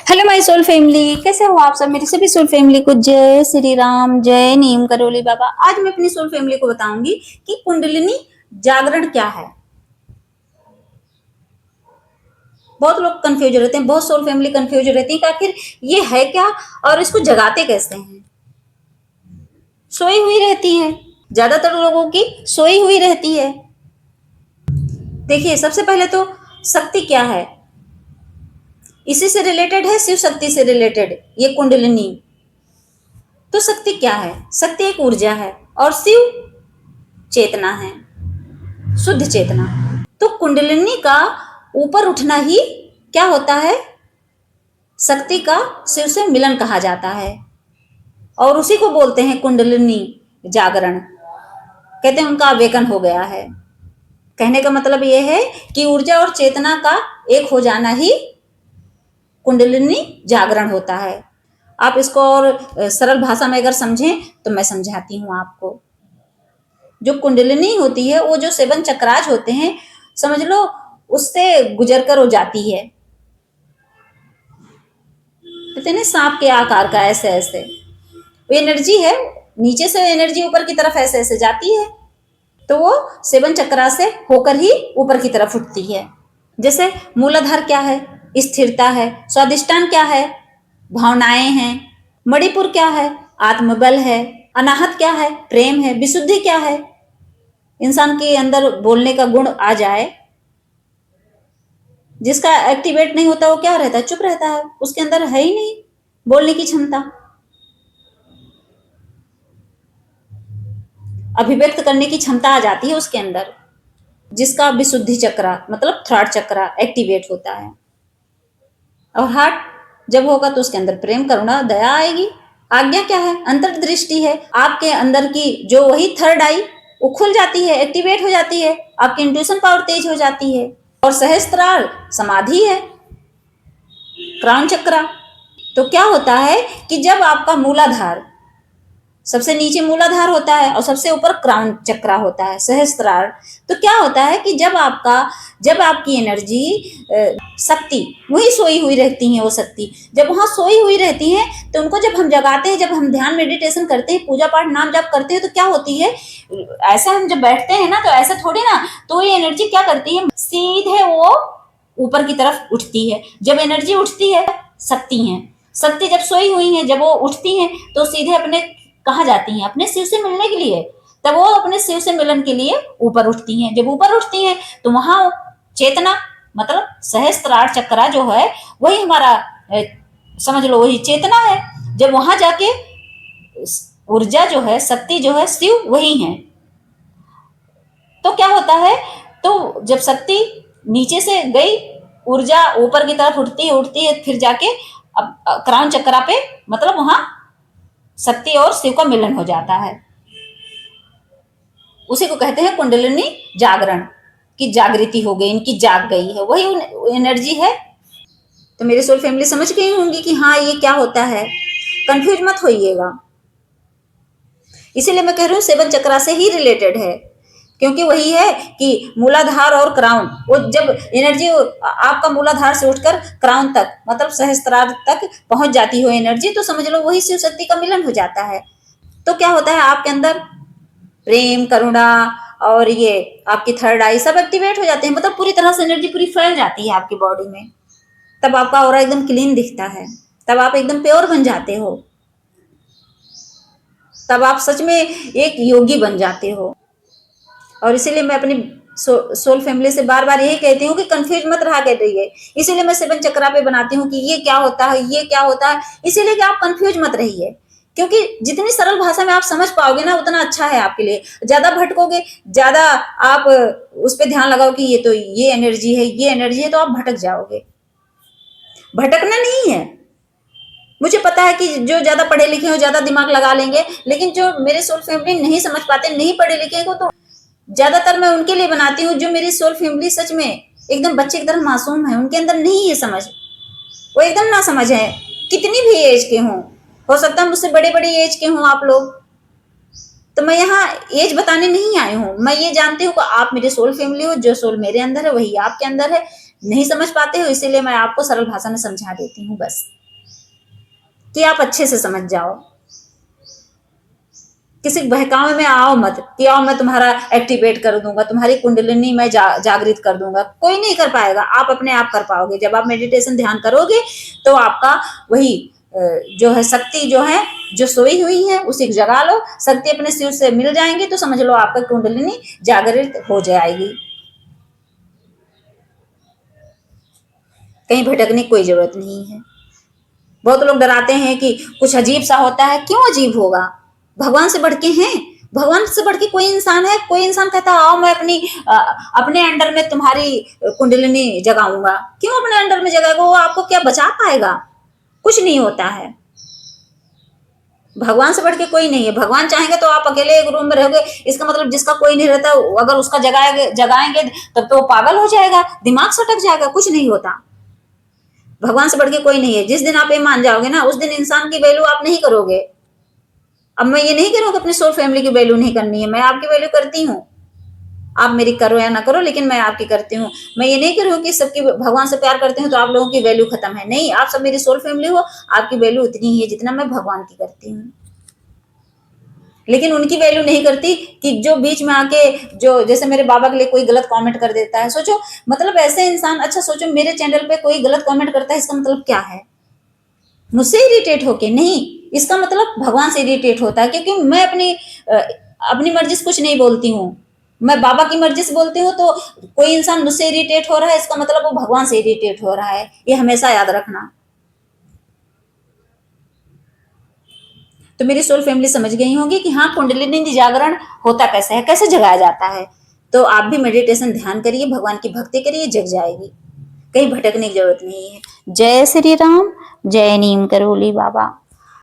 Hello my soul family, कैसे हो आप सब। मेरी सभी सोल फैमिली को जय श्री राम, जय नीम करोली बाबा। आज मैं अपनी सोल फैमिली को बताऊंगी कि कुंडलिनी जागरण क्या है। बहुत लोग कंफ्यूज रहते हैं, बहुत सोल फैमिली कंफ्यूज रहती है कि आखिर ये है क्या और इसको जगाते कैसे हैं। सोई हुई रहती है, ज्यादातर लोगों की सोई हुई रहती है। देखिए, सबसे पहले तो शक्ति क्या है, इसी से रिलेटेड है, शिव शक्ति से रिलेटेड ये कुंडलिनी। तो शक्ति क्या है? शक्ति एक ऊर्जा है और शिव चेतना है, शुद्ध चेतना। तो कुंडलिनी का ऊपर उठना ही क्या होता है, शक्ति का शिव से मिलन कहा जाता है और उसी को बोलते हैं कुंडलिनी जागरण। कहते हैं उनका अवेकन हो गया है। कहने का मतलब यह है कि ऊर्जा और चेतना का एक हो जाना ही कुंडलिनी जागरण होता है। आप इसको और सरल भाषा में अगर समझें तो मैं समझाती हूँ आपको। जो कुंडलिनी होती है वो जो 7 चक्राज होते हैं, समझ लो उससे गुजर कर हो जाती है। कहते हैं सांप के आकार का, ऐसे ऐसे वो एनर्जी है, नीचे से एनर्जी ऊपर की तरफ ऐसे ऐसे जाती है, तो वो 7 चक्रा से होकर ही ऊपर की तरफ उठती है। जैसे मूलाधार क्या है, स्थिरता है। स्वादिष्टान क्या है, भावनाएं हैं। मणिपुर क्या है, आत्मबल है। अनाहत क्या है, प्रेम है। विशुद्धि क्या है, इंसान के अंदर बोलने का गुण आ जाए। जिसका एक्टिवेट नहीं होता वो क्या रहता है, चुप रहता है, उसके अंदर है ही नहीं बोलने की क्षमता, अभिव्यक्त करने की क्षमता आ जाती है उसके अंदर। जिसका विशुद्धि चक्रा मतलब थर्ड चक्रा एक्टिवेट होता है। और हार्ट जब होगा तो उसके अंदर प्रेम, करुणा, दया आएगी। आज्ञा क्या है, अंतर्दृष्टि है। आपके अंदर की जो वही थर्ड आई वो खुल जाती है, एक्टिवेट हो जाती है, आपकी इंट्यूशन पावर तेज हो जाती है। और सहस्त्रार समाधि है, क्राउन चक्रा। तो क्या होता है कि जब आपका मूलाधार, सबसे नीचे मूलाधार होता है और सबसे ऊपर क्राउन चक्रा होता है, सहस्त्रार। तो क्या होता है कि जब आपकी एनर्जी शक्ति वही सोई हुई रहती है, वो शक्ति जब वहां सोई हुई रहती है तो उनको जब हम जगाते हैं, जब हम ध्यान मेडिटेशन करते हैं, पूजा पाठ नाम जप करते हैं, तो क्या होती है, ऐसा हम जब बैठते हैं ना तो ऐसा थोड़ी ना, तो ये एनर्जी क्या करती है, सीधे वो ऊपर की तरफ उठती है। जब एनर्जी उठती है, शक्ति जब सोई हुई है, जब वो उठती है तो सीधे अपने कहा जाती हैं, अपने शिव से मिलने के लिए। तब वो अपने शिव से मिलन के लिए ऊपर उठती हैं। जब ऊपर उठती हैं तो वहां चेतना मतलब सहस्त्रार चक्रा जो है वही हमारा समझ लो वही चेतना है। जब वहां जाके ऊर्जा जो है, शक्ति जो है, शिव वही है। तो क्या होता है, तो जब शक्ति नीचे से गई, ऊर्जा ऊपर की तरफ उठती है फिर जाके अब क्राउन चक्रा पे, मतलब वहां शक्ति और शिव का मिलन हो जाता है। उसी को कहते हैं कुंडलिनी जागरण, की जागृति हो गई, इनकी जाग गई है, वही एनर्जी है। तो मेरी सोल फैमिली समझ गई होंगी कि हाँ ये क्या होता है, कंफ्यूज मत होइएगा। इसीलिए मैं कह रही हूँ 7 चक्रा से ही रिलेटेड है, क्योंकि वही है कि मूलाधार और क्राउन, वो जब एनर्जी आपका मूलाधार से उठकर क्राउन तक मतलब सहस्त्रार तक पहुंच जाती हो एनर्जी, तो समझ लो वही शिव शक्ति का मिलन हो जाता है। तो क्या होता है, आपके अंदर प्रेम, करुणा और ये आपकी थर्ड आई सब एक्टिवेट हो जाते हैं, मतलब पूरी तरह से एनर्जी पूरी फैल जाती है आपकी बॉडी में। तब आपका ऑरा एकदम क्लीन दिखता है, तब आप एकदम प्योर बन जाते हो, तब आप सच में एक योगी बन जाते हो। और इसीलिए मैं अपनी सोल फैमिली से बार बार यही कहती हूँ कि कंफ्यूज मत रहा कर रहिए। इसीलिए मैं 7 चक्रा पे बनाती हूँ कि ये क्या होता है, ये क्या होता है, इसीलिए कि आप कंफ्यूज मत रहिए। क्योंकि जितनी सरल भाषा में आप समझ पाओगे ना उतना अच्छा है आपके लिए। ज्यादा भटकोगे, ज्यादा आप उस पर ध्यान लगाओ कि ये तो ये एनर्जी है, ये एनर्जी है, तो आप भटक जाओगे। भटकना नहीं है। मुझे पता है कि जो ज्यादा पढ़े लिखे हो ज्यादा दिमाग लगा लेंगे, लेकिन जो मेरे सोल फैमिली नहीं समझ पाते, नहीं पढ़े लिखे को, तो ज्यादातर मैं उनके लिए बनाती हूँ जो मेरी सोल फैमिली सच में एकदम बच्चे की तरह मासूम है, उनके अंदर नहीं ये समझ, वो एकदम ना समझ है, कितनी भी एज के हों। हो सकता है मुझसे बड़े बड़े एज के हों आप लोग, तो मैं यहाँ एज बताने नहीं आई हूँ। मैं ये जानती हूँ कि आप मेरे सोल फैमिली हो, जो सोल मेरे अंदर है वही आपके अंदर है। नहीं समझ पाते हो इसीलिए मैं आपको सरल भाषा में समझा देती हूँ बस। कि आप अच्छे से समझ जाओ। किसी बहकावे में आओ मत कि आओ मैं तुम्हारा एक्टिवेट कर दूंगा, तुम्हारी कुंडलिनी मैं जागृत कर दूंगा। कोई नहीं कर पाएगा, आप अपने आप कर पाओगे। जब आप मेडिटेशन ध्यान करोगे तो आपका वही जो है शक्ति जो है, जो सोई हुई है उसी को जगा लो, शक्ति अपने शिव से मिल जाएंगे तो समझ लो आपका कुंडलिनी जागृत हो जाएगी। कहीं भटकने की कोई जरूरत नहीं है। बहुत लोग डराते हैं कि कुछ अजीब सा होता है। क्यों अजीब होगा? भगवान से बढ़ के हैं। भगवान से बढ़ के कोई इंसान है? कोई इंसान कहता आओ मैं अपने अंडर में तुम्हारी कुंडलिनी जगाऊंगा। क्यों अपने अंडर में जगाएगा? वो आपको क्या बचा पाएगा? कुछ नहीं होता है। भगवान से बढ़ के कोई नहीं है। भगवान चाहेंगे तो आप अकेले एक रूम में रहोगे, इसका मतलब जिसका कोई नहीं रहता अगर उसका जगाएंगे तब तो वो पागल हो जाएगा, दिमाग सटक जाएगा। कुछ नहीं होता। भगवान से बढ़ के कोई नहीं है। जिस दिन आप ये मान जाओगे ना, उस दिन इंसान की वैल्यू आप नहीं करोगे। अब मैं ये नहीं कह रहा हूं कि अपनी सोल फैमिली की वैल्यू नहीं करनी है, मैं आपकी वैल्यू करती हूँ। आप मेरी करो या ना करो, लेकिन मैं आपकी करती हूँ। मैं ये नहीं कह रही हूँ कि सबकी भगवान से प्यार करते हैं तो आप लोगों की वैल्यू खत्म है। नहीं, आप सब मेरी सोल फैमिली हो, आपकी वैल्यू उतनी ही है जितना मैं भगवान की करती हूँ। लेकिन उनकी वैल्यू नहीं करती कि जो बीच में आके जो जैसे मेरे बाबा के लिए कोई गलत कमेंट कर देता है। सोचो, मतलब ऐसे इंसान, अच्छा सोचो मेरे चैनल पे कोई गलत कमेंट करता है, इसका मतलब क्या है? मुझसे इरिटेट होके नहीं, इसका मतलब भगवान से इरिटेट होता है। क्योंकि मैं अपनी मर्जी से कुछ नहीं बोलती हूँ, मैं बाबा की मर्जी से बोलती हूँ। तो कोई इंसान मुझसे इरिटेट हो रहा है, इसका मतलब वो भगवान से इरिटेट हो रहा है। ये हमेशा याद रखना। तो मेरी सोल फैमिली समझ गई होगी कि हाँ, कुंडलिनी जागरण होता कैसे है, कैसे जगाया जाता है। तो आप भी मेडिटेशन ध्यान करिए, भगवान की भक्ति करिए, जग जाएगी। कहीं भटकने की जरूरत नहीं है। जय श्री राम, जय नीम करोली बाबा।